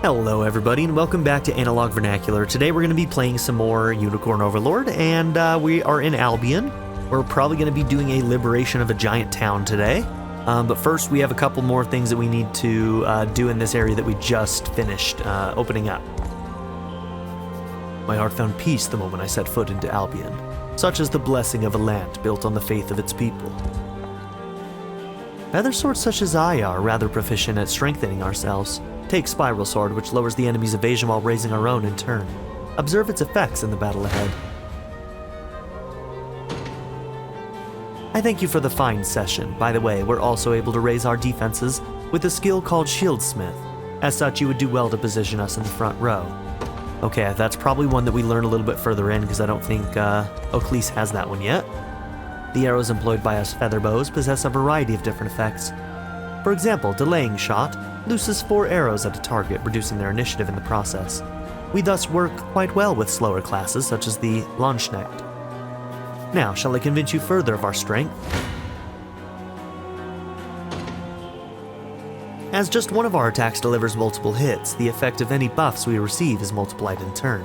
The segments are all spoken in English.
Hello everybody and welcome back to Analog Vernacular. Today we're going to be playing some more Unicorn Overlord and we are in Albion. We're probably going to be doing a liberation of a giant town today. But first we have a couple more things that we need to do in this area that we just finished opening up. My heart found peace the moment I set foot into Albion, such as the blessing of a land built on the faith of its people. Other swords such as I are rather proficient at strengthening ourselves. Take Spiral Sword, which lowers the enemy's evasion while raising our own in turn. Observe its effects in the battle ahead. I thank you for the fine session. By the way, we're also able to raise our defenses with a skill called Shieldsmith. As such, you would do well to position us in the front row. Okay, that's probably one that we learn a little bit further in, because I don't think Oaklease has that one yet. The arrows employed by us feather bows possess a variety of different effects. For example, Delaying Shot looses 4 arrows at a target, reducing their initiative in the process. We thus work quite well with slower classes, such as the Launchknecht. Now, shall I convince you further of our strength? As just one of our attacks delivers multiple hits, the effect of any buffs we receive is multiplied in turn.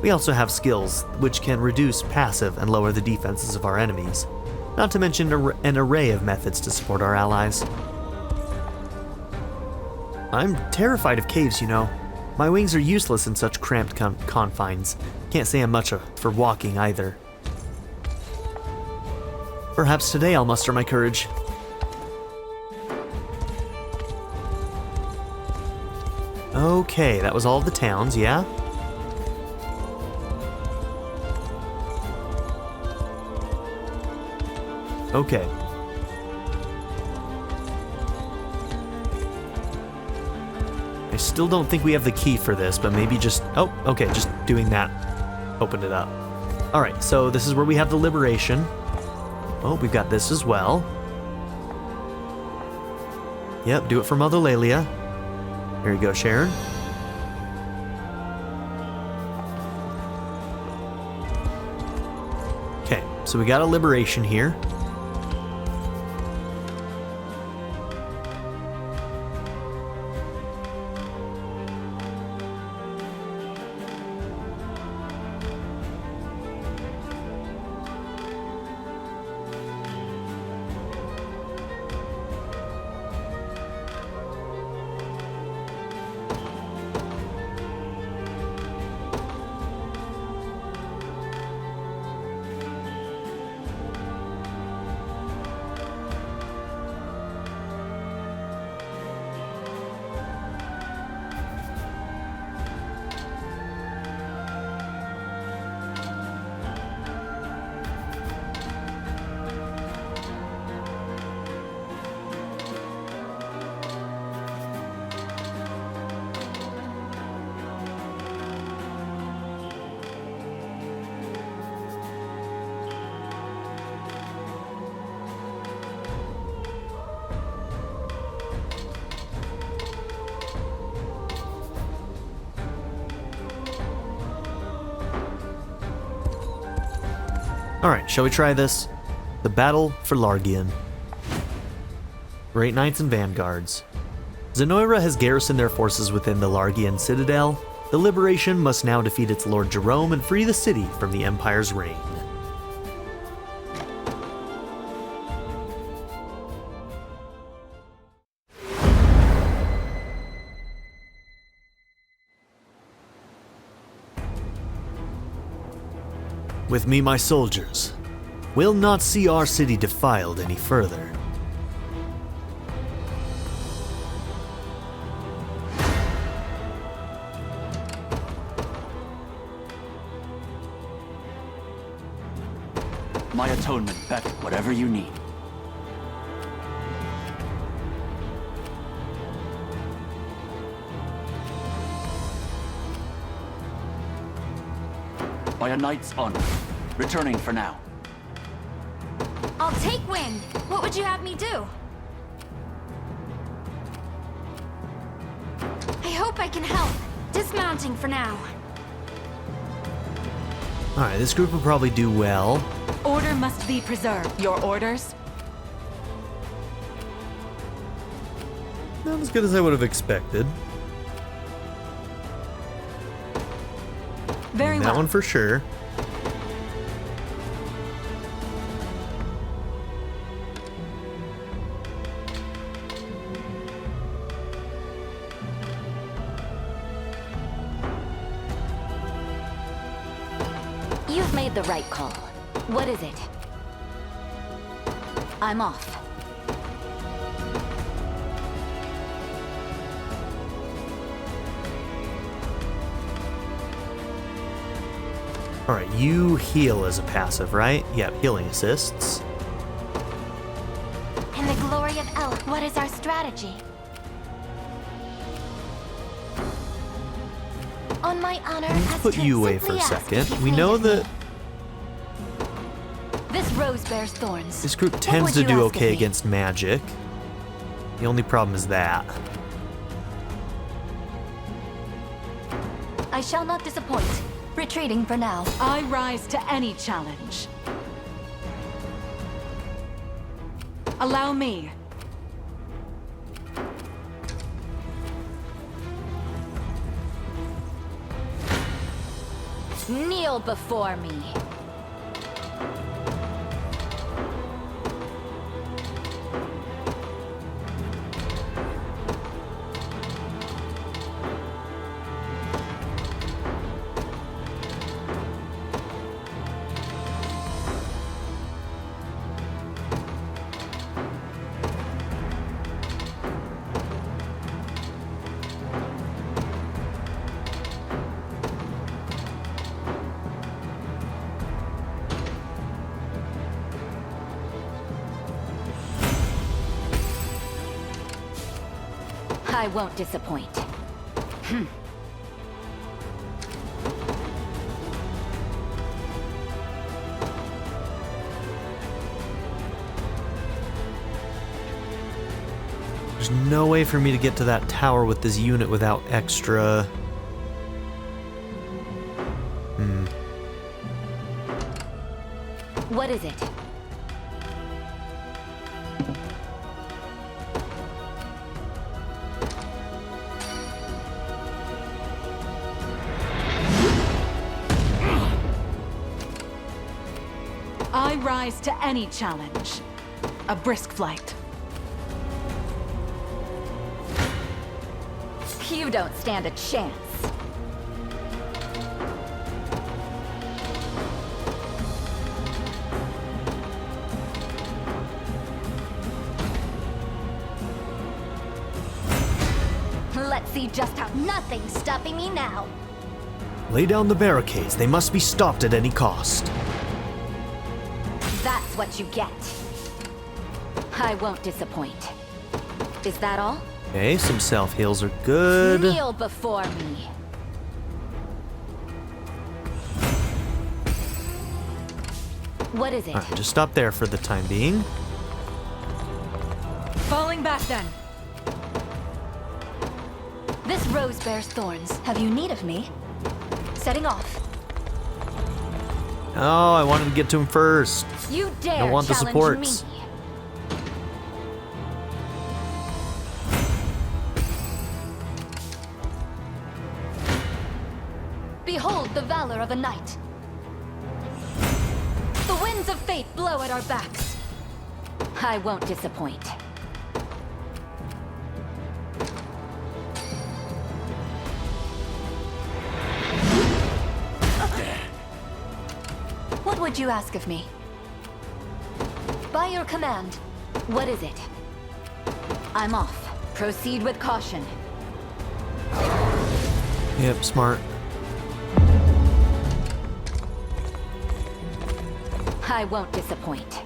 We also have skills which can reduce passive and lower the defenses of our enemies, not to mention an array of methods to support our allies. I'm terrified of caves, you know. My wings are useless in such cramped confines. Can't say I'm much for walking either. Perhaps today I'll muster my courage. Okay, that was all of the towns, yeah? Okay. I still don't think we have the key for this, but maybe just... Oh, okay, just doing that opened it up. Alright, so this is where we have the liberation. Oh, we've got this as well. Yep, do it for Mother Lelia. Here you go, Sharon. Okay, so we got a liberation here. Alright, shall we try this? The Battle for Largion. Great Knights and Vanguards. Zenoira has garrisoned their forces within the Largion Citadel. The Liberation must now defeat its Lord Jerome and free the city from the Empire's reign. With me, my soldiers, will not see our city defiled any further. My atonement, bet whatever you need. By a knight's honor. Returning for now. I'll take wind. What would you have me do? I hope I can help. Dismounting for now. Alright, this group will probably do well. Order must be preserved. Your orders? Not as good as I would have expected. Very that well. one for sure. You've made the right call. What is it? I'm off. Alright, you heal as a passive, right? Yep, healing assists. In the glory of El, what is our strategy? On my honor, Let's put you away for a second. We know that this rose bears thorns. this group What tends would to you do ask of okay me? against magic. The only problem is that. I shall not disappoint. Retreating for now. I rise to any challenge. Allow me. Kneel before me. I won't disappoint. There's no way for me to get to that tower with this unit without extra... What is it? I rise to any challenge. A brisk flight. You don't stand a chance. Let's see just how nothing's stopping me now. Lay down the barricades. They must be stopped at any cost. That's what you get. I won't disappoint. Is that all? Okay, some self-heals are good. Kneel before me. What is it? Alright, just stop there for the time being. Falling back then. This rose bears thorns. Have you need of me? Setting off. Oh, I wanted to get to him first. You dare Don't want the challenge supports. me. Behold the valor of a knight. The winds of fate blow at our backs. I won't disappoint. What would you ask of me? By your command. What is it? I'm off. Proceed with caution. Yep, smart. I won't disappoint.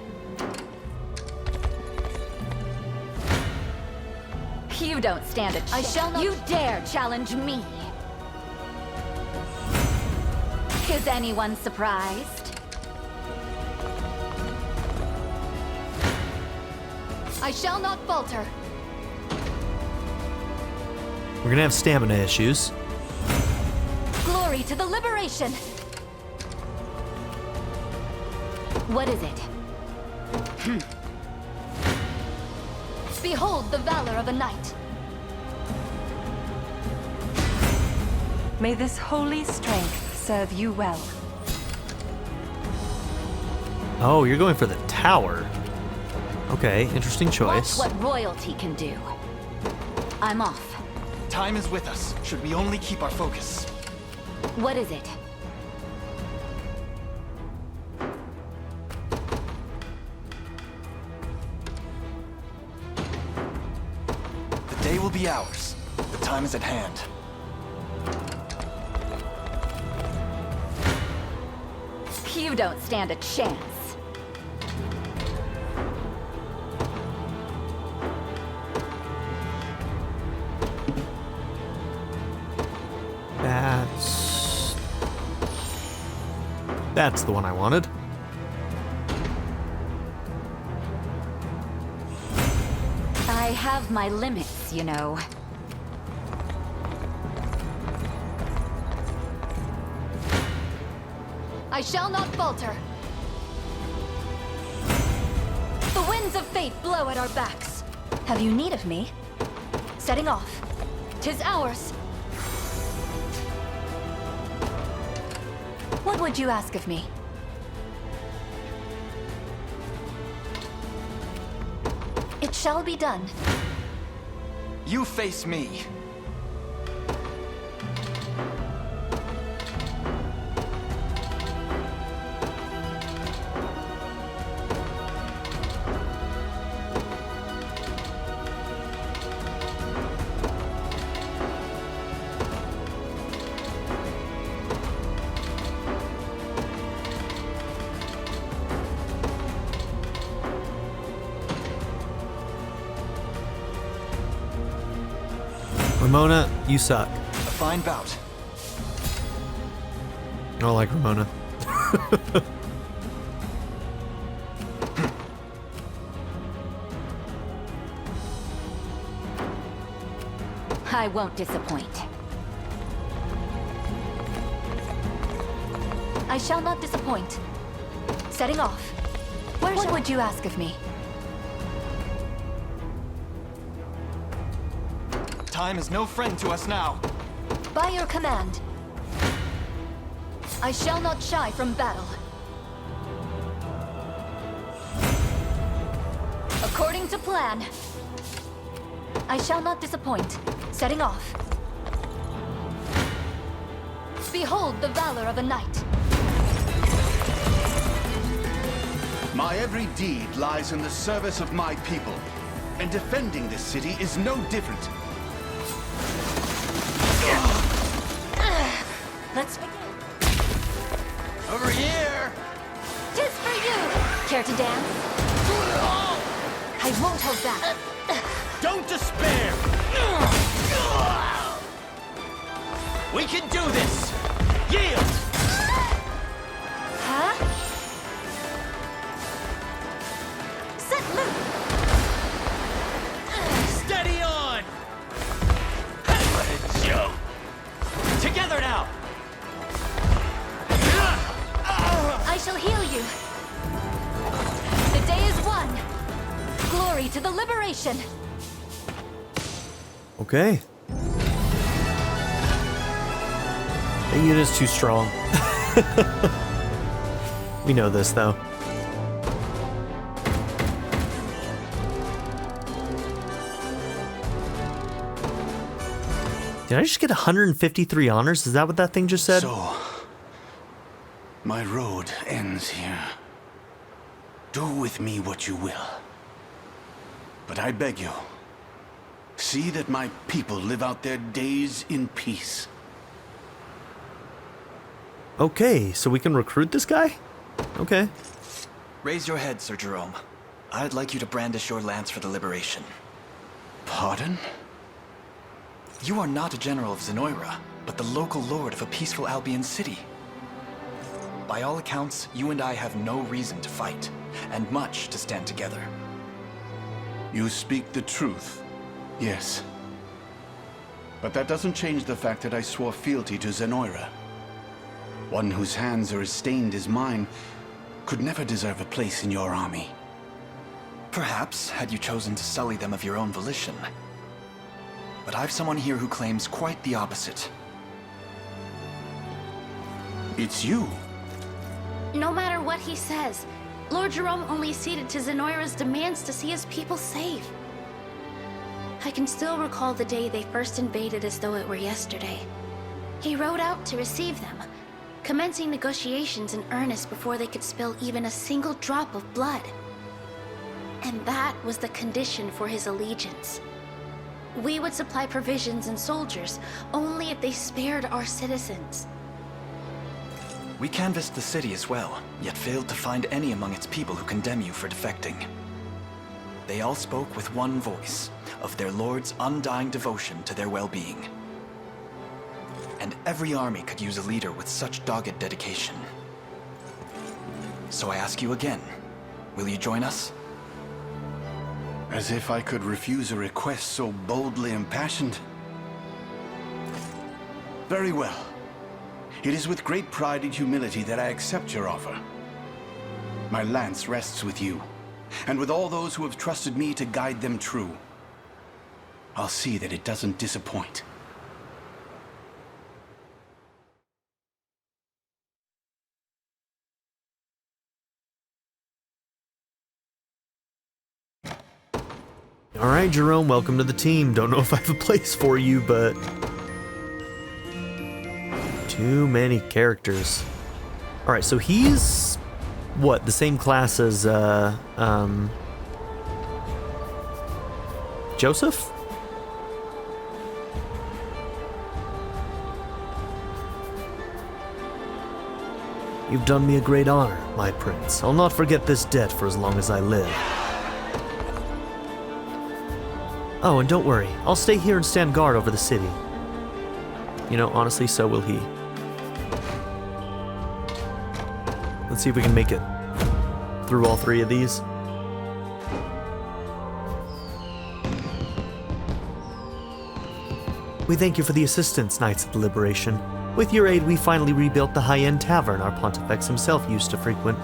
You don't stand a chance. I shall not. You dare challenge me. Is anyone surprised? I shall not falter. We're gonna have stamina issues. Glory to the liberation. What is it? Behold the valor of a knight. May this holy strength serve you well. Oh, you're going for the tower. Okay, interesting Watch choice. what royalty can do. I'm off. Time is with us, should we only keep our focus. What is it? The day will be ours. The time is at hand. You don't stand a chance. That's the one I wanted. I have my limits, you know. I shall not falter. The winds of fate blow at our backs. Have you need of me? Setting off. 'Tis ours. What would you ask of me? It shall be done. You face me. Ramona, you suck. A fine bout. I don't like Ramona. I won't disappoint. I shall not disappoint. Setting off. What would you ask of me? Time is no friend to us now. By your command. I shall not shy from battle. According to plan. I shall not disappoint. Setting off. Behold the valor of a knight. My every deed lies in the service of my people, and defending this city is no different. Let's begin. Over here! Tis for you! Care to dance? I won't hold back. Don't despair! We can do this! Yield! Huh? Set loose! Steady on! What a joke! Together now! I shall heal you. The day is won. Glory to the liberation. Okay. The unit's too strong. We know this, though. Did I just get 153 honors? Is that what that thing just said? So, my road ends here. Do with me what you will. But I beg you, see that my people live out their days in peace. Okay, so we can recruit this guy? Okay. Raise your head, Sir Jerome. I'd like you to brandish your lance for the liberation. Pardon? You are not a general of Zenoira, but the local lord of a peaceful Albion city. By all accounts, you and I have no reason to fight, and much to stand together. You speak the truth, yes. But that doesn't change the fact that I swore fealty to Zenoira. One whose hands are as stained as mine could never deserve a place in your army. Perhaps, had you chosen to sully them of your own volition. But I've someone here who claims quite the opposite. It's you. No matter what he says, Lord Jerome only ceded to Zenoira's demands to see his people safe. I can still recall the day they first invaded as though it were yesterday. He rode out to receive them, commencing negotiations in earnest before they could spill even a single drop of blood. And that was the condition for his allegiance. We would supply provisions and soldiers only if they spared our citizens. We canvassed the city as well, yet failed to find any among its people who condemn you for defecting. They all spoke with one voice, of their lord's undying devotion to their well-being. And every army could use a leader with such dogged dedication. So I ask you again, will you join us? As if I could refuse a request so boldly impassioned. Very well. It is with great pride and humility that I accept your offer. My lance rests with you, and with all those who have trusted me to guide them true. I'll see that it doesn't disappoint. All right, Jerome, welcome to the team. Don't know if I have a place for you, but too many characters. All right, so he's what, the same class as Joseph? You've done me a great honor, my prince. I'll not forget this debt for as long as I live. Oh, and don't worry, I'll stay here and stand guard over the city. You know, honestly, so will he. Let's see if we can make it through all three of these. We thank you for the assistance, Knights of the Liberation. With your aid, we finally rebuilt the high-end tavern our Pontifex himself used to frequent.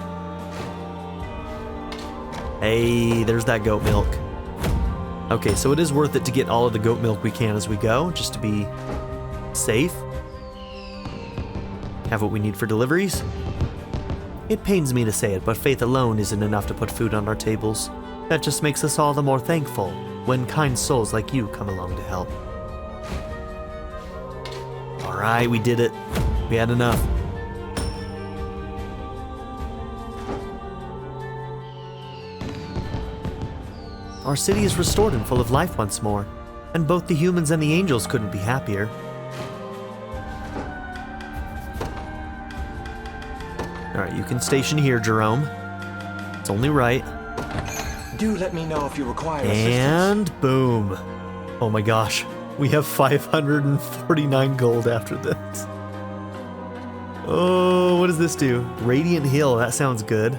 Hey, there's that goat milk. Okay, so it is worth it to get all of the goat milk we can as we go, just to be safe. Have what we need for deliveries. It pains me to say it, but faith alone isn't enough to put food on our tables. That just makes us all the more thankful when kind souls like you come along to help. Alright, we did it. We had enough. Our city is restored and full of life once more, and both the humans and the angels couldn't be happier. Alright, you can station here, Jerome. It's only right. Do let me know if you require assistance. And boom. Oh my gosh. We have 549 gold after this. Oh, what does this do? Radiant Hill, that sounds good.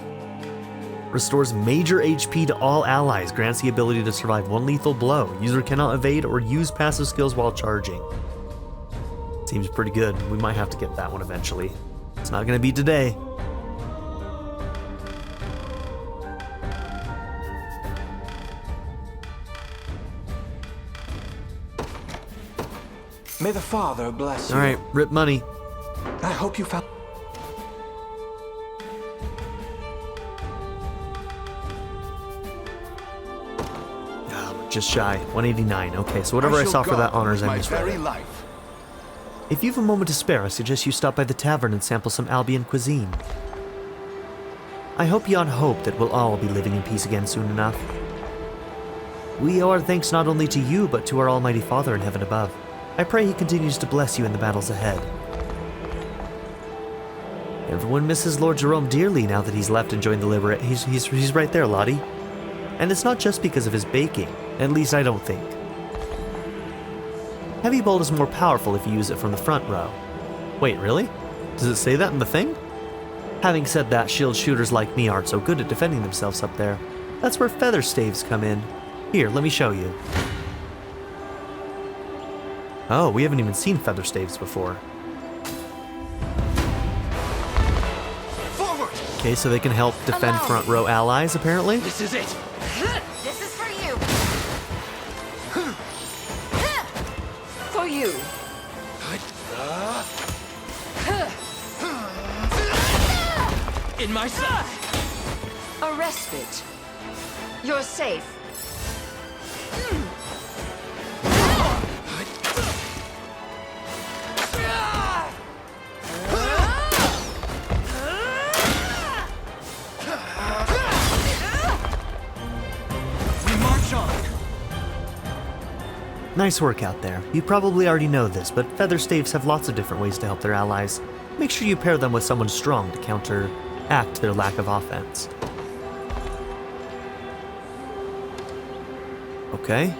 Restores major HP to all allies, grants the ability to survive one lethal blow. User cannot evade or use passive skills while charging. Seems pretty good. We might have to get that one eventually. It's not gonna be today. May the Father bless you. Alright, rip money. I hope you found... Just shy. 189. Okay, so whatever I saw for that honors, I misread. If you've a moment to spare, I suggest you stop by the tavern and sample some Albion cuisine. I hope beyond hope that we'll all be living in peace again soon enough. We owe our thanks not only to you, but to our Almighty Father in heaven above. I pray he continues to bless you in the battles ahead. Everyone misses Lord Jerome dearly now that he's left and joined the Liberate. He's right there, Lottie. And it's not just because of his baking. At least I don't think. Heavy Bolt is more powerful if you use it from the front row. Wait, really? Does it say that in the thing? Having said that, shield shooters like me aren't so good at defending themselves up there. That's where feather staves come in. Here, let me show you. Oh, we haven't even seen feather staves before. Forward! Okay, so they can help defend front row allies, apparently. This is it! This is for you. For you. In my sight! A respite. You're safe. We march on! Nice work out there. You probably already know this, but feather staves have lots of different ways to help their allies. Make sure you pair them with someone strong to counteract their lack of offense. Okay.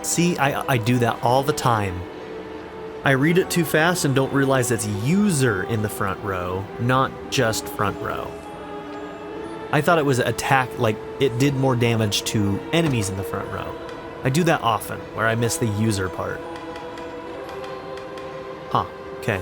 See, I do that all the time. I read it too fast and don't realize it's user in the front row, not just front row. I thought it was attack, like it did more damage to enemies in the front row. I do that often, where I miss the user part. Huh, okay.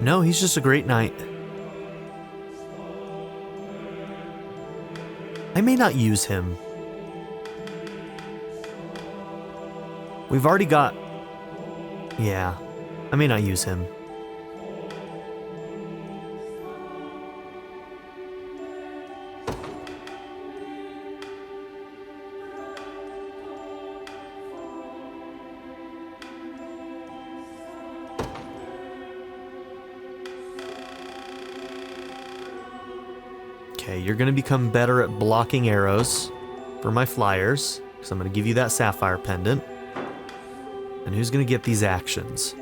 No, he's just a great knight. I may not use him. We've already got... Yeah, I may not use him. Okay, you're going to become better at blocking arrows for my flyers, because I'm going to give you that sapphire pendant. And who's going to get these actions?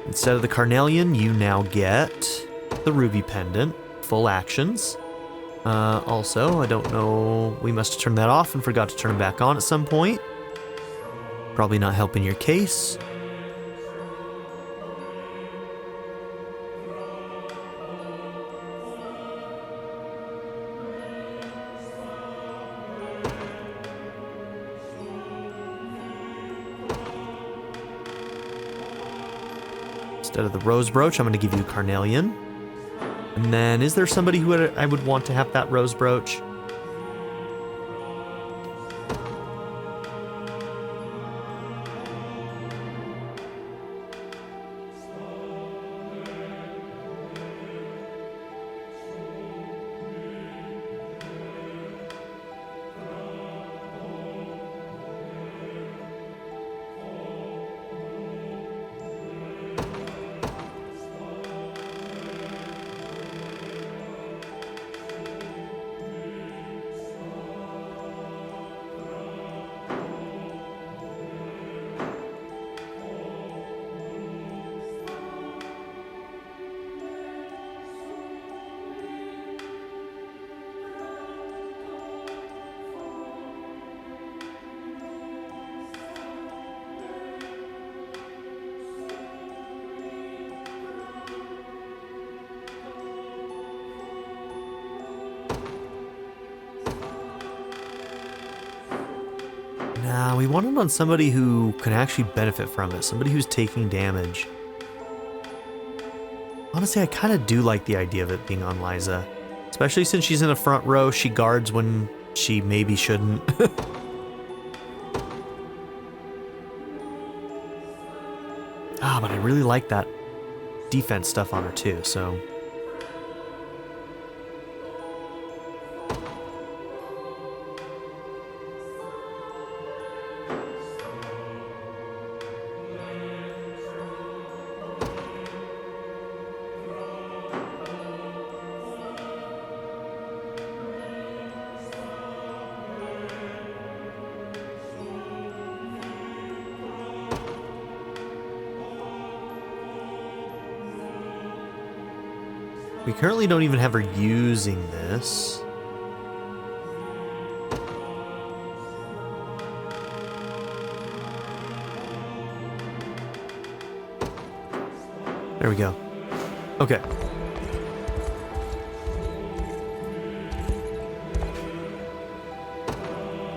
Instead of the carnelian, you now get the ruby pendant, full actions. Also, I don't know, we must have turned that off and forgot to turn it back on at some point. Probably not helping your case. Instead of the rose brooch, I'm going to give you a carnelian. And then, is there somebody who I would want to have that rose brooch? Nah, we want it on somebody who can actually benefit from it. Somebody who's taking damage. Honestly, I kind of do like the idea of it being on Liza. Especially since she's in the front row, she guards when she maybe shouldn't. But I really like that defense stuff on her too, so... We currently don't even have her using this. There we go. Okay.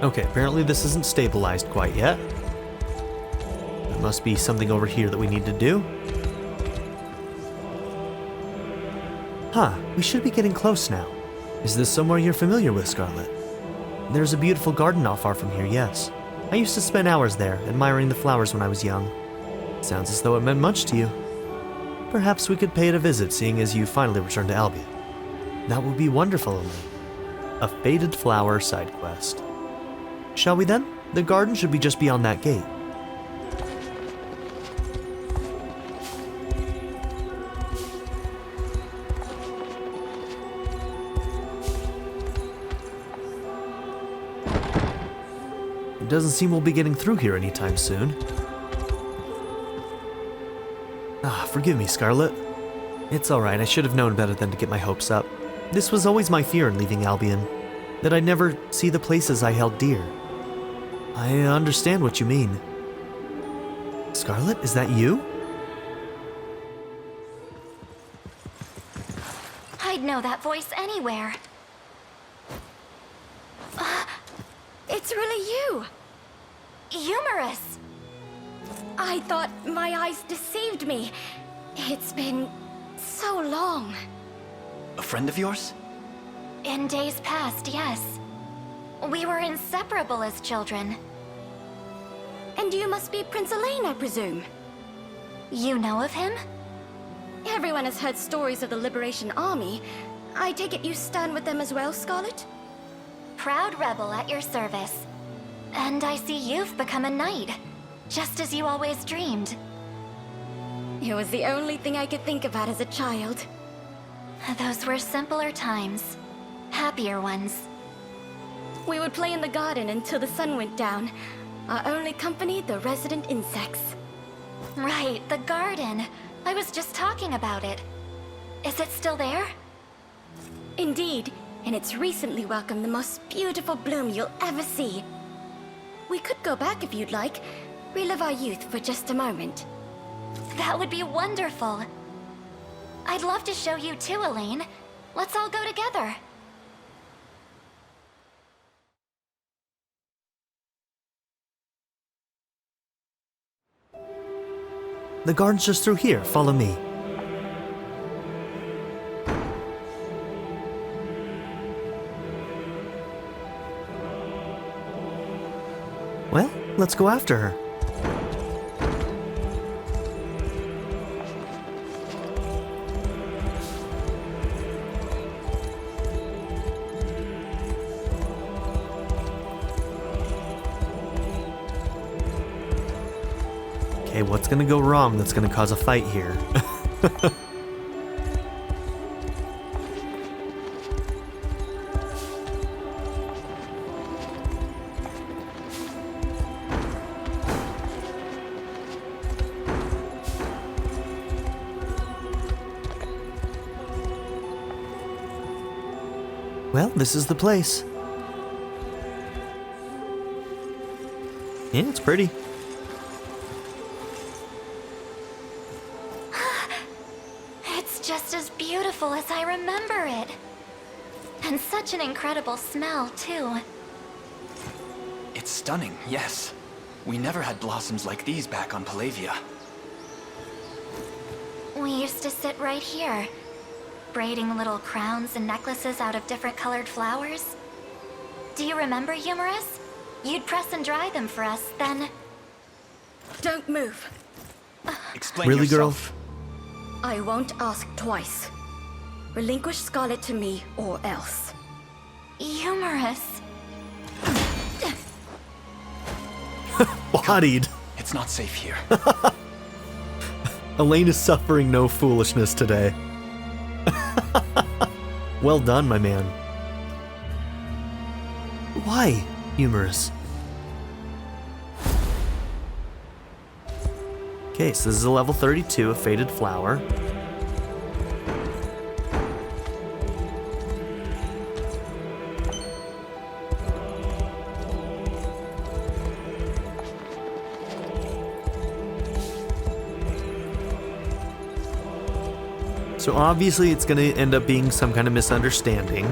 Okay, apparently this isn't stabilized quite yet. There must be something over here that we need to do. Huh, we should be getting close now. Is this somewhere you're familiar with, Scarlet? There's a beautiful garden not far from here, yes. I used to spend hours there, admiring the flowers when I was young. Sounds as though it meant much to you. Perhaps we could pay it a visit, seeing as you finally returned to Albion. That would be wonderful, Alain. A faded flower side quest. Shall we then? The garden should be just beyond that gate. It doesn't seem we'll be getting through here anytime soon. Forgive me, Scarlet. It's alright, I should have known better than to get my hopes up. This was always my fear in leaving Albion, that I'd never see the places I held dear. I understand what you mean. Scarlet, is that you? I'd know that voice anywhere. It's really you! Humorous! I thought my eyes deceived me. It's been so long. A friend of yours? In days past, yes. We were inseparable as children. And you must be Prince Alain, I presume? You know of him? Everyone has heard stories of the Liberation Army. I take it you stand with them as well, Scarlet? Proud rebel at your service. And I see you've become a knight, just as you always dreamed. It was the only thing I could think about as a child. Those were simpler times. Happier ones. We would play in the garden until the sun went down. Our only company, the resident insects. Right, the garden. I was just talking about it. Is it still there? Indeed, and it's recently welcomed the most beautiful bloom you'll ever see. We could go back if you'd like. Relive our youth for just a moment. That would be wonderful. I'd love to show you too, Alain. Let's all go together. The garden's just through here. Follow me. Well, let's go after her. Okay, what's gonna go wrong that's gonna cause a fight here? Well, this is the place. Yeah, it's pretty. It's just as beautiful as I remember it. And such an incredible smell, too. It's stunning, yes. We never had blossoms like these back on Palavia. We used to sit right here, braiding little crowns and necklaces out of different colored flowers. Do you remember, Humorous? You'd press and dry them for us, then... Don't move. Explain Really, yourself. girl? I won't ask twice. Relinquish Scarlet to me, or else. Humorous. Bodied. It's not safe here. Alain is suffering no foolishness today. Well done, my man. Why, Humorous? Okay, so this is a level 32, a faded flower. So obviously it's going to end up being some kind of misunderstanding.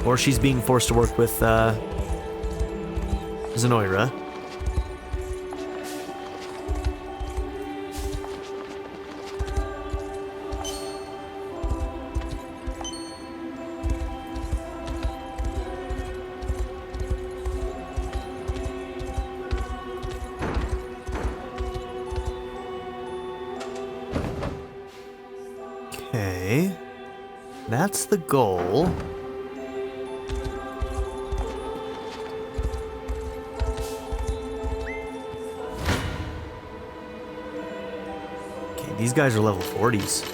Or she's being forced to work with Zenoira. Okay, that's the goal. Okay, these guys are level 40s.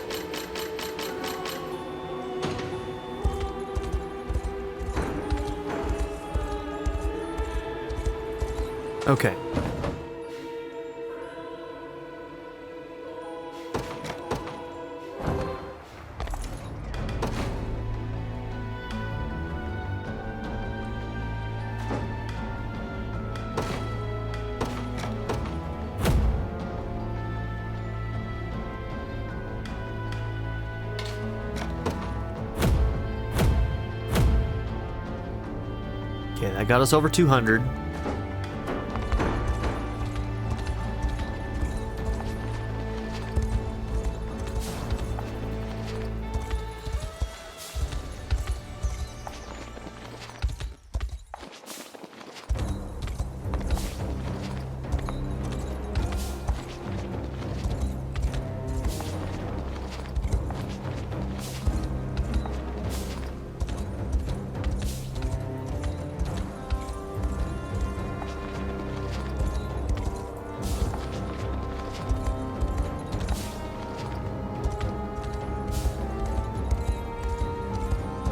Okay. Okay, that got us over 200.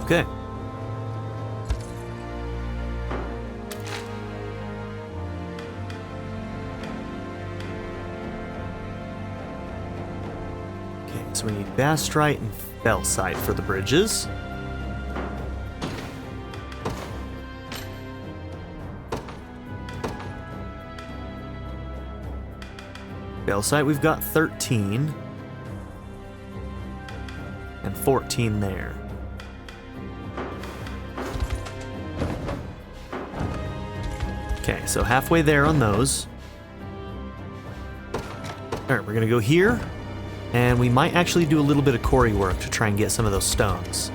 Okay. Okay, so we need Bastrite and Fellsite for the bridges. Fellsite, we've got 13. And 14 there. Okay, so halfway there on those. Alright, we're gonna go here, and we might actually do a little bit of quarry work to try and get some of those stones.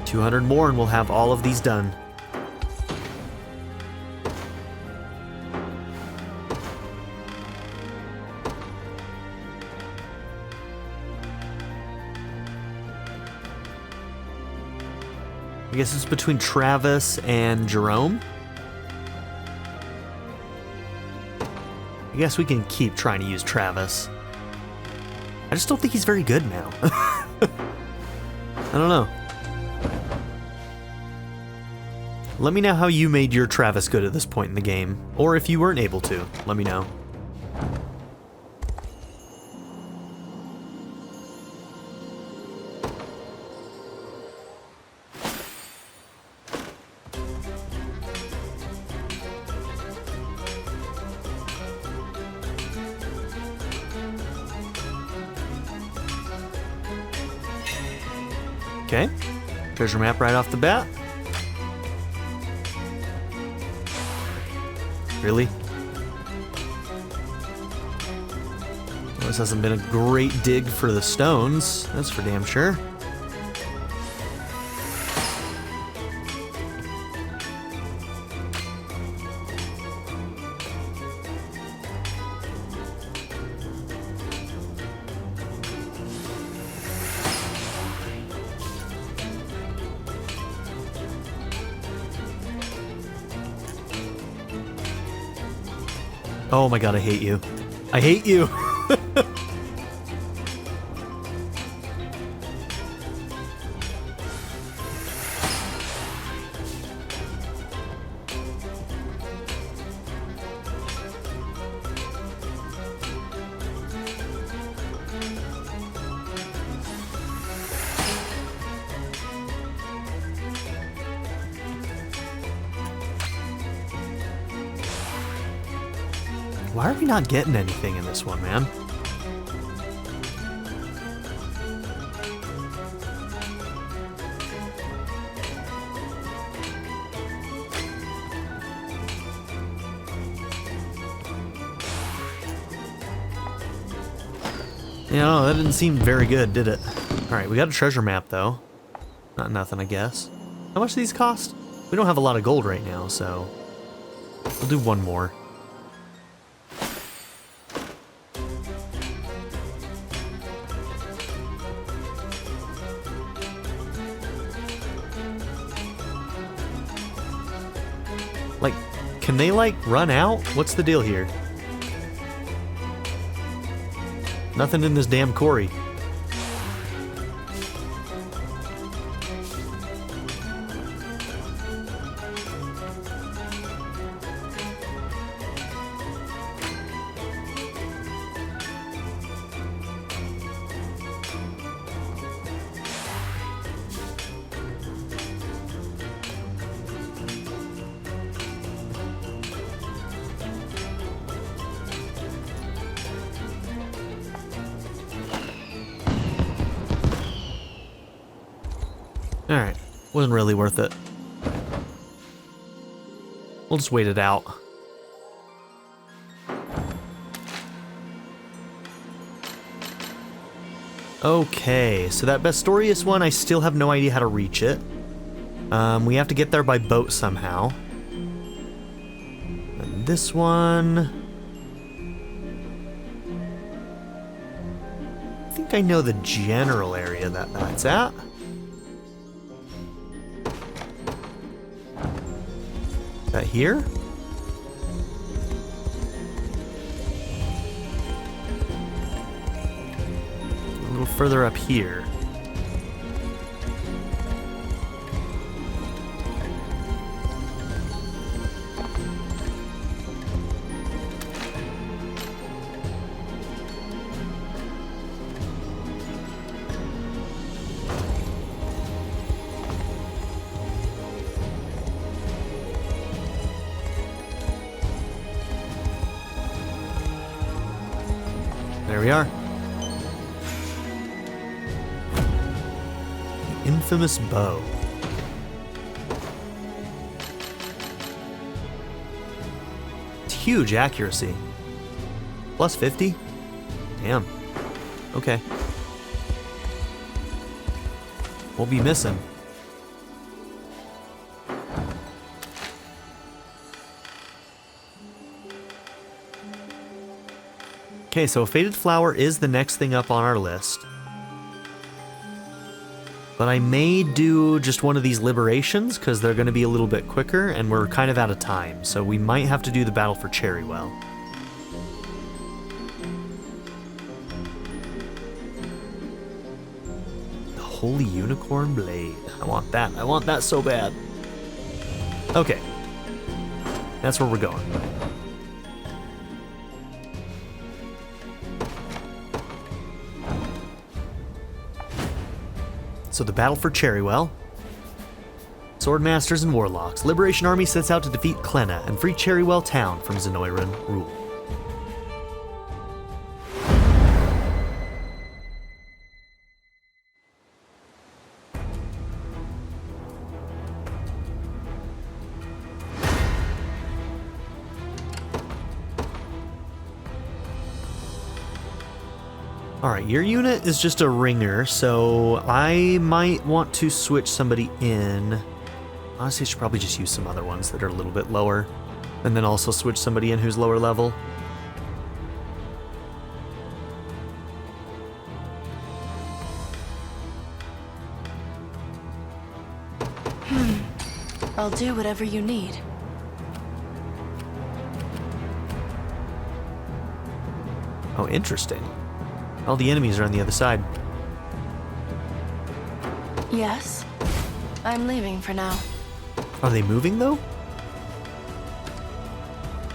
$200 more and we'll have all of these done. I guess it's between Travis and Jerome. I guess we can keep trying to use Travis. I just don't think he's very good now. I don't know. Let me know how you made your Travis good at this point in the game. Or if you weren't able to, let me know. Okay, treasure map right off the bat. Really? Well, this hasn't been a great dig for the stones, that's for damn sure. Oh my god, I hate you. I hate you! Why are we not getting anything in this one, man? Yeah, no, that didn't seem very good, did it? Alright, we got a treasure map, though. Not nothing, I guess. How much do these cost? We don't have a lot of gold right now, so... we'll do one more. Like, can they, like, run out? What's the deal here? Nothing in this damn quarry. Alright, wasn't really worth it. We'll just wait it out. Okay, so that Bestorius one, I still have no idea how to reach it. We have to get there by boat somehow. And this one... I think I know the general area that that's at. That here? A little further up here. There we are. The infamous bow. It's huge accuracy. Plus 50? Damn. Okay. We'll be missing. Okay, so a Faded Flower is the next thing up on our list. But I may do just one of these liberations, because they're going to be a little bit quicker, and we're kind of out of time, so we might have to do the battle for Cherwell. The Holy Unicorn Blade. I want that so bad. Okay. That's where we're going. So the battle for Cherwell. Swordmasters and Warlocks. Liberation Army sets out to defeat Klenna and free Cherwell town from Zenoiran rule. Alright, your unit is just a ringer, so I might want to switch somebody in. Honestly, I should probably just use some other ones that are a little bit lower, and then also switch somebody in who's lower level. I'll do whatever you need. Oh, interesting. All the enemies are on the other side. Yes. I'm leaving for now. Are they moving, though?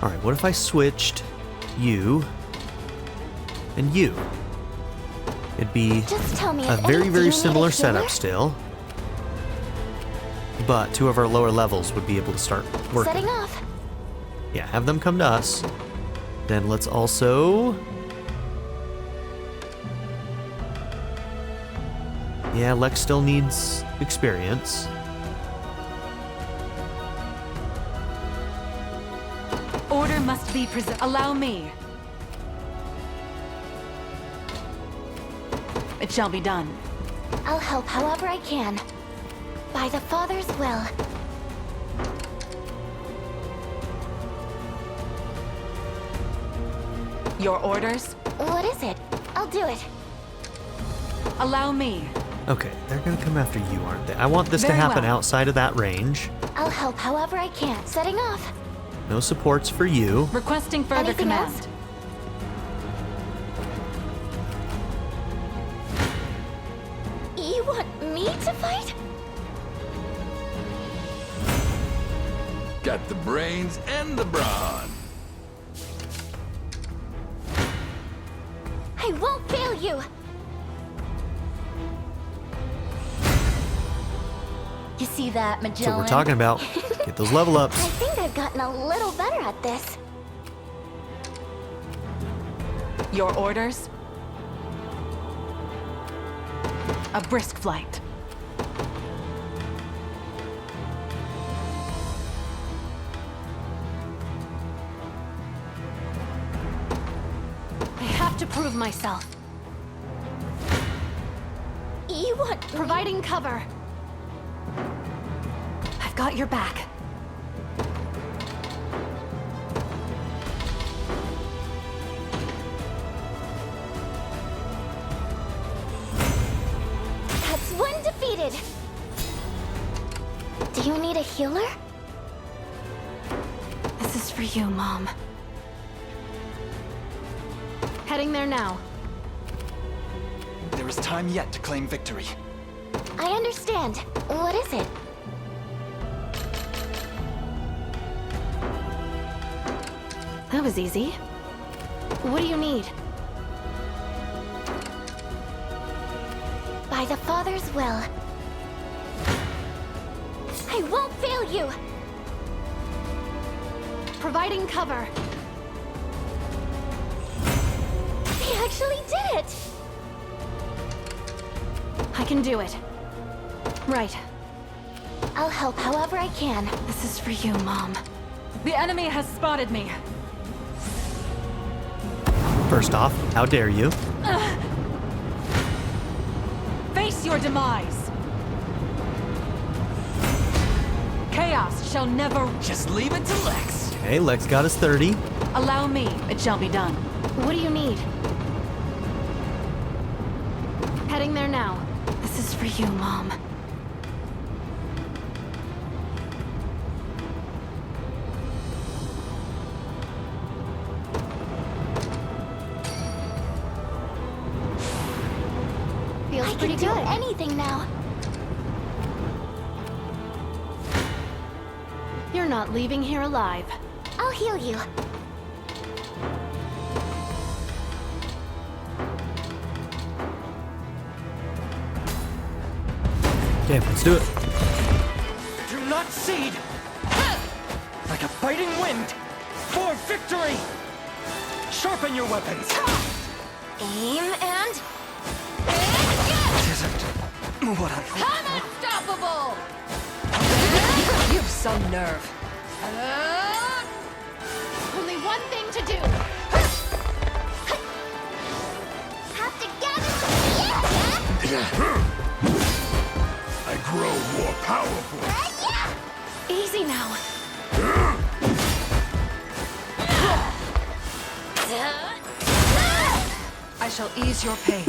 Alright, what if I switched you and you? It'd be Just tell me a if very, any very you similar need a healer? setup still. But two of our lower levels would be able to start working. Setting off. Yeah, have them come to us. Then let's also... Yeah, Lex still needs experience. Order must be Allow me. It shall be done. I'll help however I can. By the Father's will. Your orders? What is it? I'll do it. Allow me. Okay, they're gonna come after you, aren't they? I want this to Very happen well. outside of that range. I'll help however I can. Setting off. No supports for you. Requesting further Anything command. else? You want me to fight? Got the brains and the brawn. I won't fail you! You see that, Magellan? That's what we're talking about. Get those level ups. I think I've gotten a little better at this. Your orders? A brisk flight. I have to prove myself. You want providing cover. I've got your back. That's one defeated. Do you need a healer? This is for you, Mom. Heading there now. There is time yet to claim victory. I understand. What is it? That was easy. What do you need? By the Father's will. I won't fail you! Providing cover. They actually did it! I can do it. Right. I'll help however I can. This is for you, Mom. The enemy has spotted me. First off, how dare you? Face your demise. Chaos shall never... Just leave it to Lex. Okay, Lex got his 30. Allow me. It shall be done. What do you need? Heading there now. This is for you, Mom. Feels pretty good. I can do anything now. You're not leaving here alive. I'll heal you. Okay, let's do it. Do not cede! Like a biting wind! For victory! Sharpen your weapons! Aim and... This isn't what I hoped. Unstoppable! You've some nerve. Only one thing to do. Have to gather. I grow more powerful. Easy now. I shall ease your pain.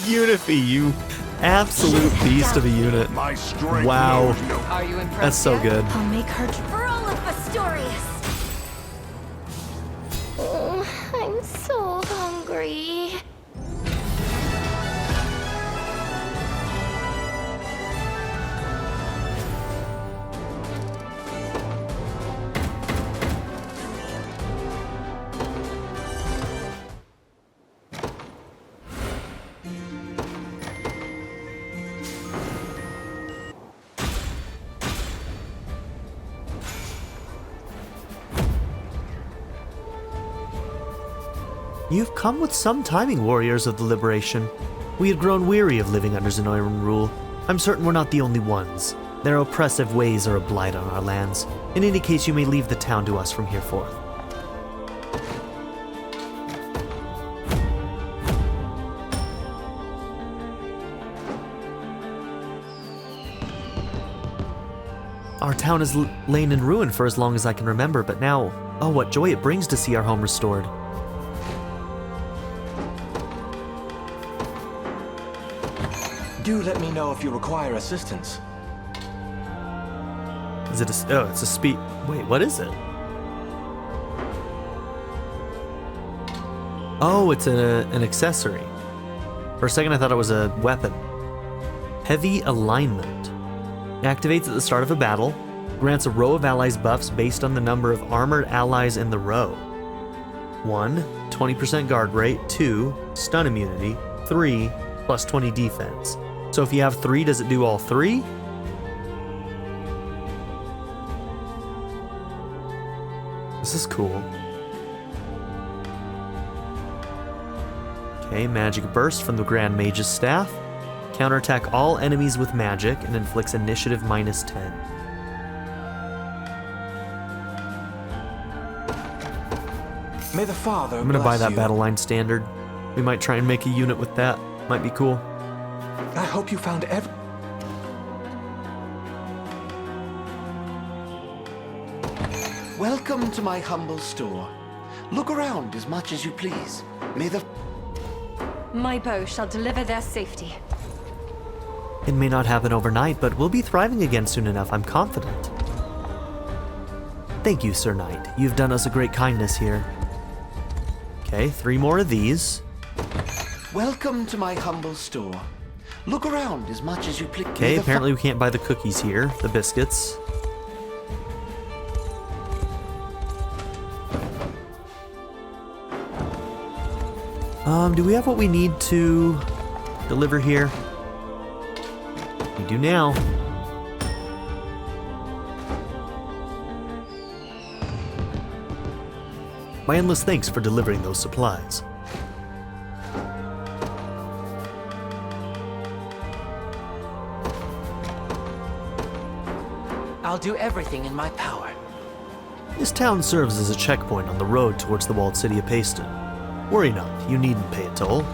Unify, you absolute beast of a unit. My strength Wow. knows no Are you impressed That's so yet? good. I'll make her... For all of Astorius. Oh, I'm so hungry. You've come with some timing, warriors of the Liberation. We had grown weary of living under Zenoiran rule. I'm certain we're not the only ones. Their oppressive ways are a blight on our lands. In any case, you may leave the town to us from here forth. Our town has lain in ruin for as long as I can remember, but now, oh, what joy it brings to see our home restored. Do let me know if you require assistance. Is it a... oh, it's a speed... wait, what is it? Oh, it's an accessory. For a second I thought it was a weapon. Heavy Alignment. Activates at the start of a battle. Grants a row of allies buffs based on the number of armored allies in the row. 1. 20% guard rate. 2. Stun immunity. 3. Plus 20 defense. So if you have 3, does it do all 3? This is cool. Okay, Magic Burst from the Grand Mage's Staff. Counterattack all enemies with magic and inflicts initiative -10. May the Father I'm gonna buy bless that you. battle line standard. We might try and make a unit with that. Might be cool. I hope you found Welcome to my humble store. Look around as much as you please. May the... My bow shall deliver their safety. It may not happen overnight, but we'll be thriving again soon enough, I'm confident. Thank you, Sir Knight. You've done us a great kindness here. Okay, 3 more of these. Welcome to my humble store. Look around as much as you please. Okay, apparently we can't buy the cookies here, the biscuits. Do we have what we need to deliver here? We do now. My endless thanks for delivering those supplies. I'll do everything in my power. This town serves as a checkpoint on the road towards the walled city of Payston. Worry not, you needn't pay a toll.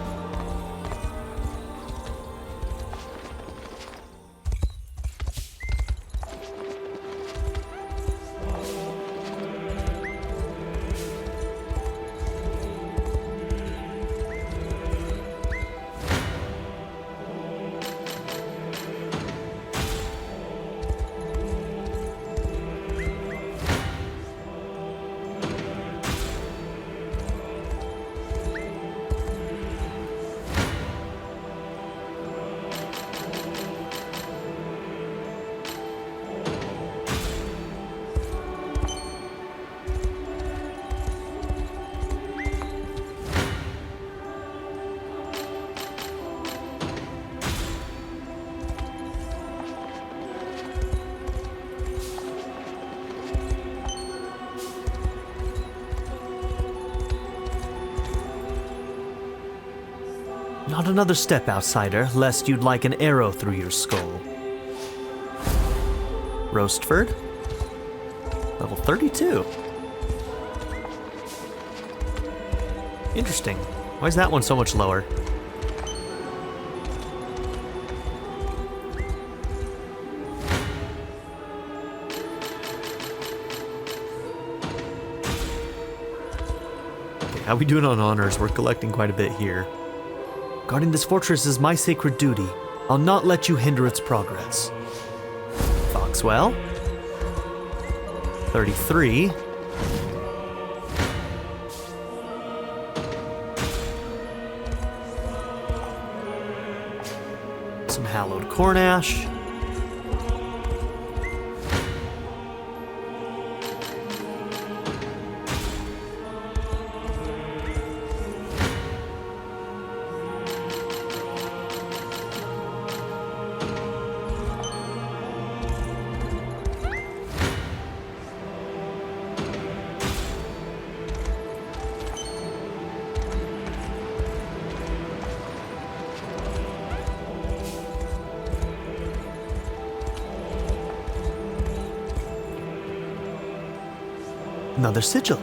Not another step, outsider, lest you'd like an arrow through your skull. Roastford? Level 32. Interesting. Why is that one so much lower? Okay, how we doing on honors? We're collecting quite a bit here. Guarding this fortress is my sacred duty. I'll not let you hinder its progress. Foxwell. 33. Some hallowed corn ash. Another sigil.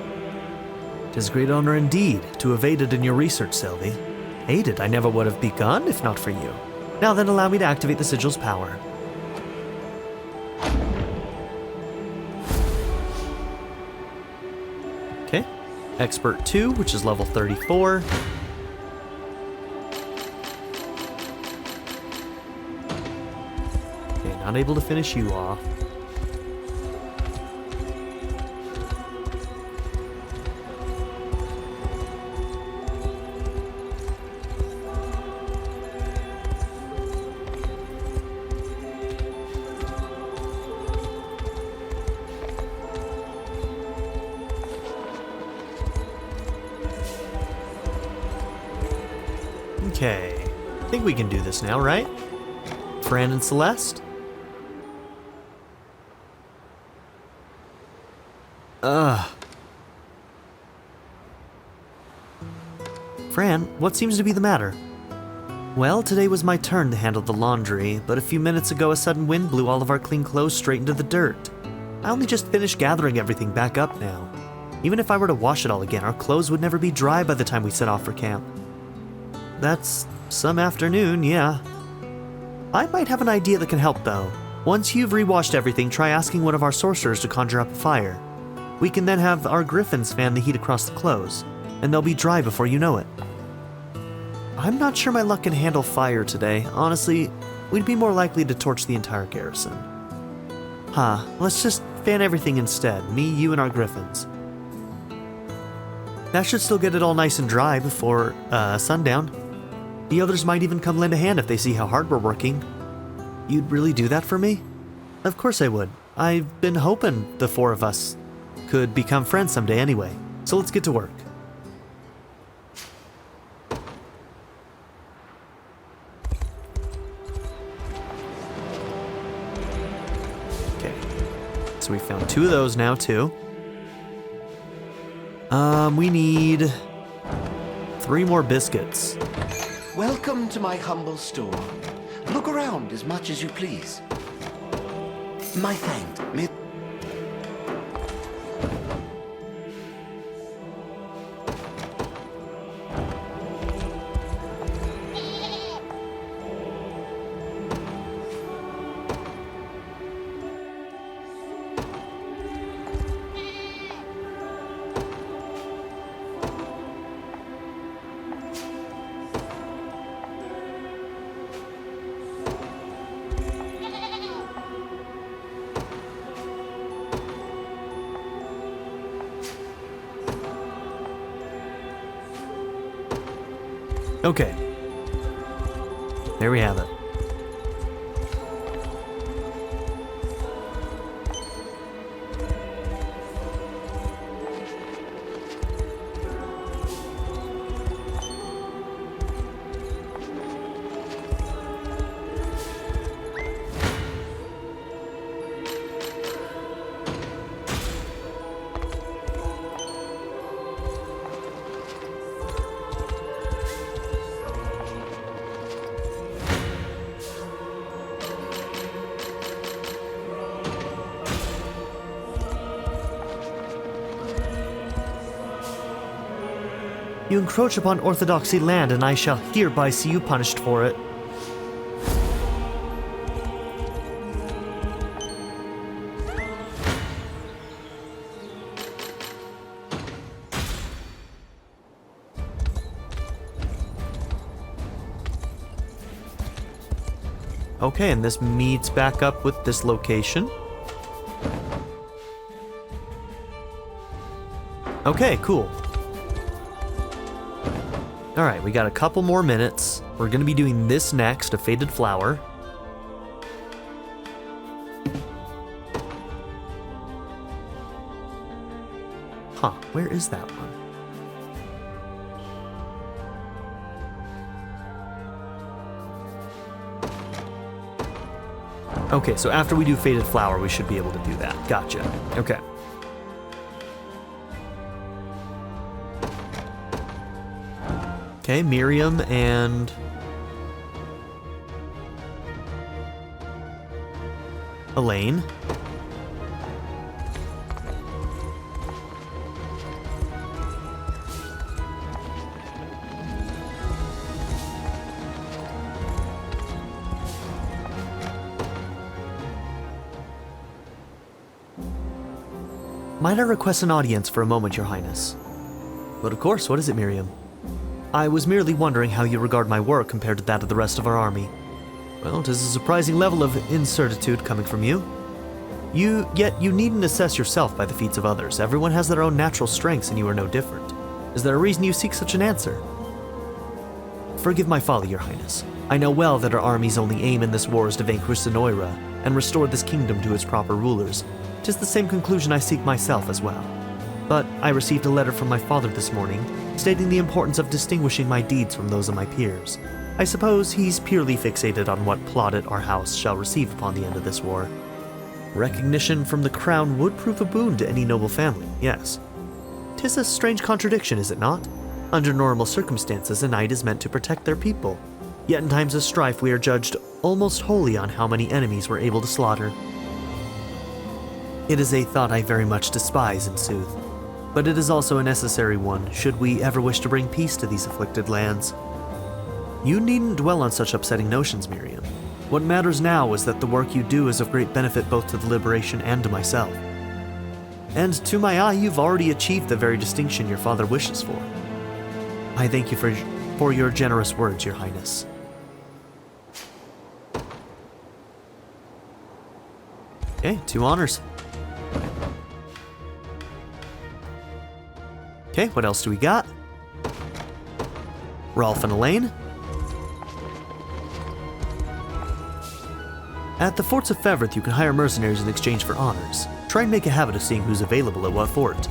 'Tis great honor indeed to have aided in your research, Sylvie. Aided I never would have begun if not for you. Now then, allow me to activate the sigil's power. Okay. Expert 2, which is level 34. Okay, not able to finish you off. Okay, I think we can do this now, right? Fran and Celeste? Fran, what seems to be the matter? Well, today was my turn to handle the laundry, but a few minutes ago a sudden wind blew all of our clean clothes straight into the dirt. I only just finished gathering everything back up now. Even if I were to wash it all again, our clothes would never be dry by the time we set off for camp. That's some afternoon, yeah. I might have an idea that can help, though. Once you've rewashed everything, try asking one of our sorcerers to conjure up a fire. We can then have our griffins fan the heat across the clothes, and they'll be dry before you know it. I'm not sure my luck can handle fire today. Honestly, we'd be more likely to torch the entire garrison. Let's just fan everything instead, me, you, and our griffins. That should still get it all nice and dry before sundown. The others might even come lend a hand if they see how hard we're working. You'd really do that for me? Of course I would. I've been hoping the four of us could become friends someday anyway. So let's get to work. Okay. So we found 2 of those now too. We need 3 more biscuits. Welcome to my humble store. Look around as much as you please. My thanks. Okay. There we have it. You encroach upon orthodoxy land, and I shall hereby see you punished for it. Okay, and this meets back up with this location. Okay, cool. Alright, we got a couple more minutes. We're going to be doing this next, a faded flower. Where is that one? Okay, so after we do faded flower, we should be able to do that. Gotcha. Okay. Okay, Miriam and Alain. Might I request an audience for a moment, Your Highness? But of course, what is it, Miriam? I was merely wondering how you regard my work compared to that of the rest of our army. Well, 'tis a surprising level of incertitude coming from you. Yet you needn't assess yourself by the feats of others. Everyone has their own natural strengths, and you are no different. Is there a reason you seek such an answer? Forgive my folly, Your Highness. I know well that our army's only aim in this war is to vanquish Zenoira and restore this kingdom to its proper rulers. 'Tis the same conclusion I seek myself as well. But I received a letter from my father this morning, stating the importance of distinguishing my deeds from those of my peers. I suppose he's purely fixated on what plaudit our house shall receive upon the end of this war. Recognition from the crown would prove a boon to any noble family, yes. 'Tis a strange contradiction, is it not? Under normal circumstances, a knight is meant to protect their people. Yet in times of strife, we are judged almost wholly on how many enemies we're able to slaughter. It is a thought I very much despise, in sooth. But it is also a necessary one, should we ever wish to bring peace to these afflicted lands. You needn't dwell on such upsetting notions, Miriam. What matters now is that the work you do is of great benefit both to the Liberation and to myself. And to my eye, you've already achieved the very distinction your father wishes for. I thank you for your generous words, Your Highness. Okay, 2 honors. Okay, what else do we got? Rolf and Alain. At the forts of Fevrith, you can hire mercenaries in exchange for honors. Try and make a habit of seeing who's available at what fort.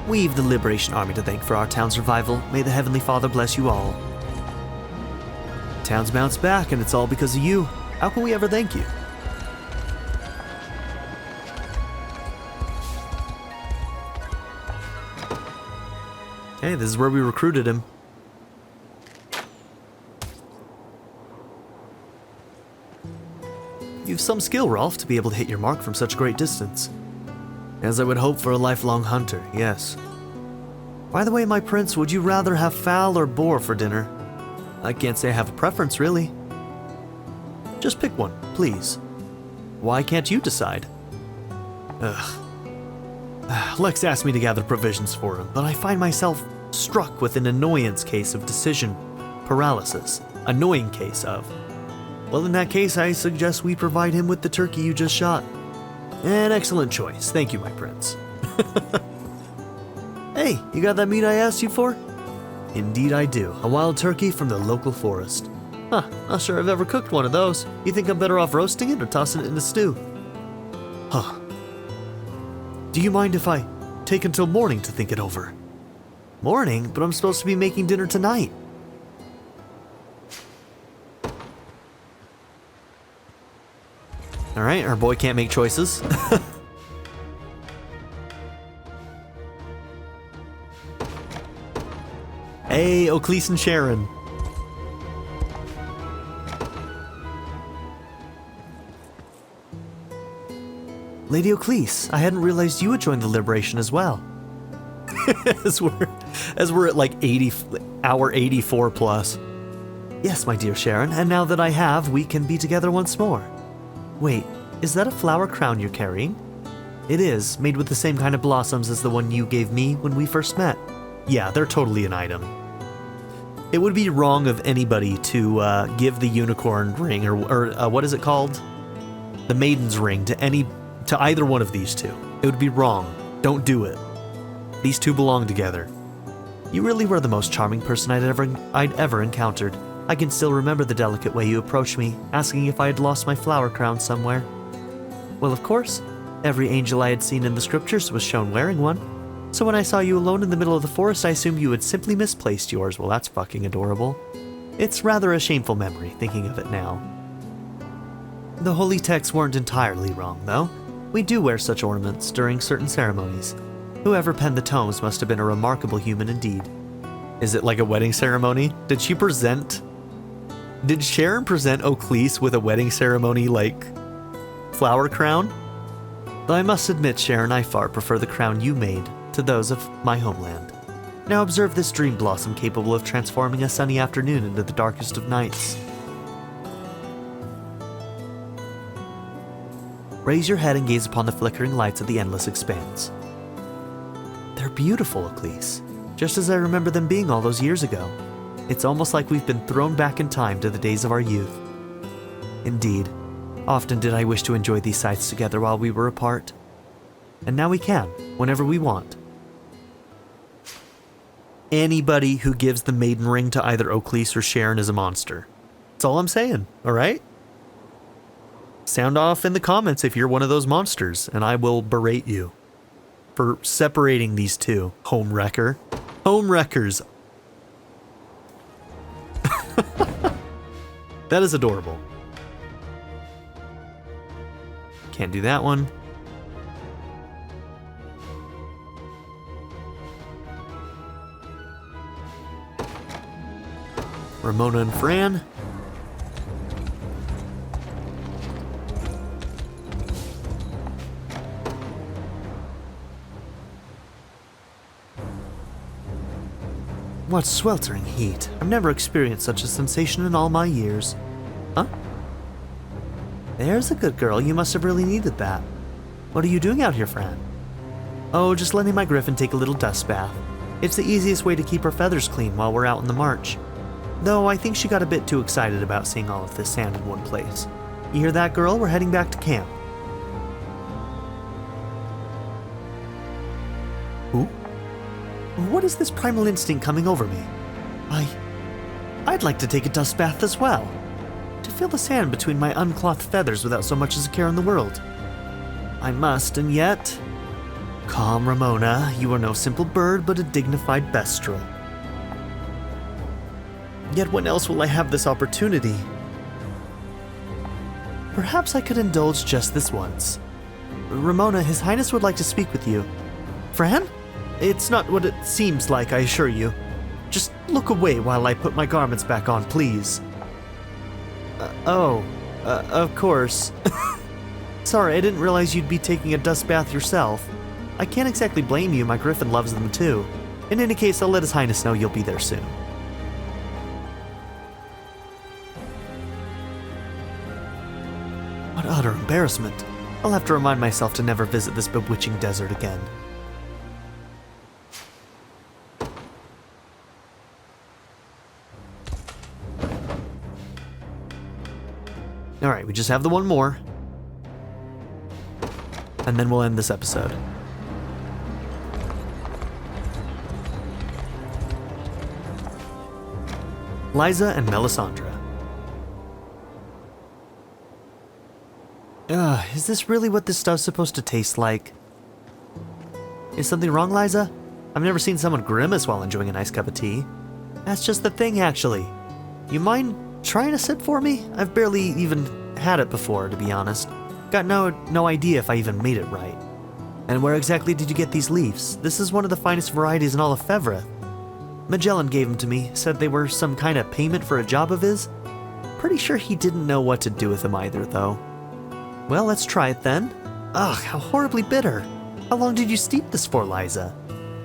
We've the Liberation Army to thank for our town's revival. May the Heavenly Father bless you all. Town's bounced back, and it's all because of you. How can we ever thank you? Okay, this is where we recruited him. You've some skill, Rolf, to be able to hit your mark from such great distance. As I would hope for a lifelong hunter, yes. By the way, my prince, would you rather have fowl or boar for dinner? I can't say I have a preference, really. Just pick one, please. Why can't you decide? Ugh. Lex asked me to gather provisions for him, but I find myself struck with an annoyance case of decision paralysis. Annoying case of. Well, in that case, I suggest we provide him with the turkey you just shot. An excellent choice. Thank you, my prince. Hey, you got that meat I asked you for? Indeed I do. A wild turkey from the local forest. Huh, not sure I've ever cooked one of those. You think I'm better off roasting it or tossing it in a stew? Huh. Do you mind if I take until morning to think it over? Morning? But I'm supposed to be making dinner tonight. Alright, our boy can't make choices. Hey, Oclese and Sharon. Lady Oclese, I hadn't realized you had joined the Liberation as well. as we're at like hour 84 plus. Yes, my dear Sharon, and now that I have, we can be together once more. Wait, is that a flower crown you're carrying? It is, made with the same kind of blossoms as the one you gave me when we first met. Yeah, they're totally an item. It would be wrong of anybody to give the unicorn ring, or what is it called? The maiden's ring to either one of these two. It would be wrong. Don't do it. These two belong together. You really were the most charming person I'd ever encountered. I can still remember the delicate way you approached me, asking if I had lost my flower crown somewhere. Well, of course. Every angel I had seen in the scriptures was shown wearing one. So when I saw you alone in the middle of the forest, I assumed you had simply misplaced yours. Well, that's fucking adorable. It's rather a shameful memory, thinking of it now. The holy texts weren't entirely wrong, though. We do wear such ornaments during certain ceremonies. Whoever penned the tomes must have been a remarkable human indeed. Is it like a wedding ceremony? Did Sharon present Oclese with a wedding ceremony like flower crown? Though I must admit, Sharon, I far prefer the crown you made to those of my homeland. Now observe this dream blossom capable of transforming a sunny afternoon into the darkest of nights. Raise your head and gaze upon the flickering lights of the endless expanse. They're beautiful, Aegis, just as I remember them being all those years ago. It's almost like we've been thrown back in time to the days of our youth. Indeed, often did I wish to enjoy these sights together while we were apart. And now we can, whenever we want. Anybody who gives the maiden ring to either Aegis or Sharon is a monster. That's all I'm saying, alright? Sound off in the comments if you're one of those monsters, and I will berate you for separating these two. Home wrecker. Home wreckers. That is adorable. Can't do that one. Ramona and Fran. What sweltering heat. I've never experienced such a sensation in all my years. Huh? There's a good girl. You must have really needed that. What are you doing out here, Fran? Oh, just letting my griffin take a little dust bath. It's the easiest way to keep her feathers clean while we're out on the march. Though I think she got a bit too excited about seeing all of this sand in one place. You hear that, girl? We're heading back to camp. Who? What is this primal instinct coming over me? I'd like to take a dust bath as well. To feel the sand between my unclothed feathers without so much as a care in the world. I must, and yet... Calm, Ramona. You are no simple bird, but a dignified bestrel. Yet when else will I have this opportunity? Perhaps I could indulge just this once. Ramona, His Highness would like to speak with you. Fran? It's not what it seems like, I assure you. Just look away while I put my garments back on, please. Of course. Sorry, I didn't realize you'd be taking a dust bath yourself. I can't exactly blame you, my griffin loves them too. In any case, I'll let His Highness know you'll be there soon. What utter embarrassment. I'll have to remind myself to never visit this bewitching desert again. Alright, we just have the one more. And then we'll end this episode. Liza and Melisandre. Is this really what this stuff's supposed to taste like? Is something wrong, Liza? I've never seen someone grimace while enjoying a nice cup of tea. That's just the thing, actually. You mind trying a sip for me? I've barely even had it before, to be honest. Got no idea if I even made it right. And where exactly did you get these leaves? This is one of the finest varieties in all of Fevre. Magellan gave them to me, said they were some kind of payment for a job of his. Pretty sure he didn't know what to do with them either, though. Well, let's try it then. Ugh, how horribly bitter. How long did you steep this for, Liza?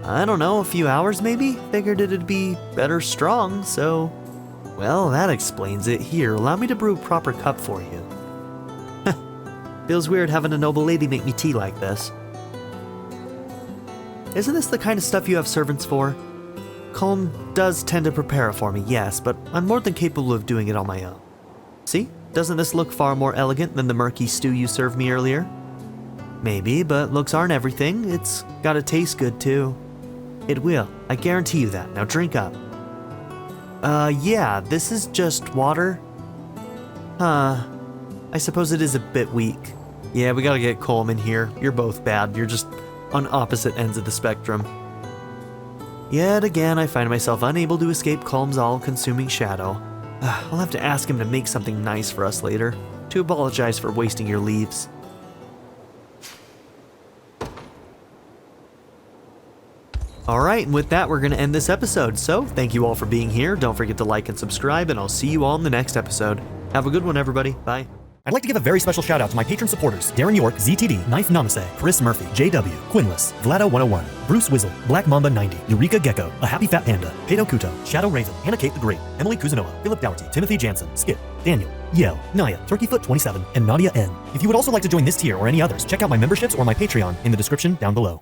I don't know, a few hours maybe? Figured it'd be better strong, so... Well, that explains it. Here, allow me to brew a proper cup for you. Feels weird having a noble lady make me tea like this. Isn't this the kind of stuff you have servants for? Colm does tend to prepare it for me, yes, but I'm more than capable of doing it on my own. See? Doesn't this look far more elegant than the murky stew you served me earlier? Maybe, but looks aren't everything. It's gotta taste good, too. It will. I guarantee you that. Now drink up. Yeah, this is just water. Huh. I suppose it is a bit weak. Yeah, we gotta get Colm in here. You're both bad. You're just on opposite ends of the spectrum. Yet again, I find myself unable to escape Colm's all-consuming shadow. I'll have to ask him to make something nice for us later, to apologize for wasting your leaves. Alright, and with that, we're going to end this episode. So, thank you all for being here. Don't forget to like and subscribe, and I'll see you all in the next episode. Have a good one, everybody. Bye. I'd like to give a very special shout out to my patron supporters: Darren York, ZTD, Knife Namaste, Chris Murphy, JW, Quinless, Vlado101, Bruce Wizzle, Black Mamba 90, Eureka Gecko, A Happy Fat Panda, Pedo Kuto, Shadow Raven, Hannah Kate the Great, Emily Kuzanoa, Philip Dougherty, Timothy Jansen, Skip, Daniel, Yale, Naya, Turkeyfoot27, and Nadia N. If you would also like to join this tier or any others, check out my memberships or my Patreon in the description down below.